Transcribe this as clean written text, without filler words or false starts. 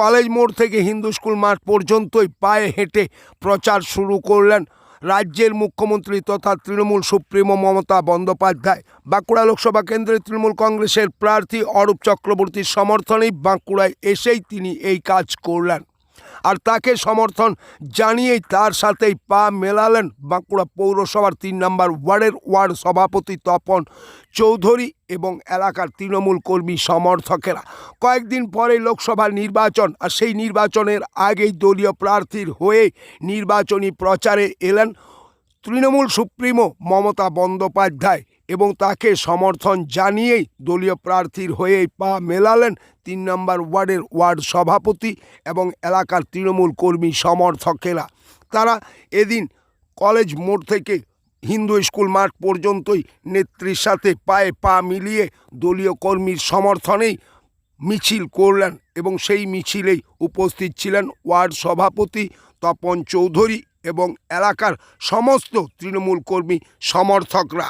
College মোড় থেকে Hindu school মাঠ পর্যন্তই পায়ে হেঁটে প্রচার শুরু করলেন রাজ্যের মুখ্যমন্ত্রী তথা তৃণমূল সুপ্রিমো মমতা বন্দ্যোপাধ্যায়। বাঁকুড়া লোকসভা কেন্দ্রে তৃণমূল কংগ্রেসের প্রার্থী অরূপ চক্রবর্তীর সমর্থনেই বাঁকুড়ায় এসেই তিনি এই কাজ করলেন। আর তাকে সমর্থন জানিয়েই তার সাথেই পা মেলালেন বাঁকুড়া পৌরসভার ৩ নম্বর ওয়ার্ডের ওয়ার্ড সভাপতি তপন চৌধুরী এবং এলাকার তৃণমূল কর্মী সমর্থকেরা। কয়েকদিন পরে লোকসভা নির্বাচন, আর সেই নির্বাচনের আগেই দলীয় প্রার্থীর হয়ে নির্বাচনী প্রচারে এলেন তৃণমূল সুপ্রিমো মমতা বন্দ্যোপাধ্যায় এবং তাকে সমর্থন জানিয়েই দলীয় প্রার্থীর হয়েই পা মেলালেন ৩ নম্বর ওয়ার্ডের ওয়ার্ড সভাপতি এবং এলাকার তৃণমূল কর্মী সমর্থকেরা। তারা এদিন কলেজ মোড় থেকে হিন্দু স্কুল মাঠ পর্যন্তই নেত্রীর সাথে পায়ে পা মিলিয়ে দলীয় কর্মীর সমর্থনেই মিছিল করলেন এবং সেই মিছিলেই উপস্থিত ছিলেন ওয়ার্ড সভাপতি তপন চৌধুরী এবং এলাকার সমস্ত তৃণমূল কর্মী সমর্থকরা।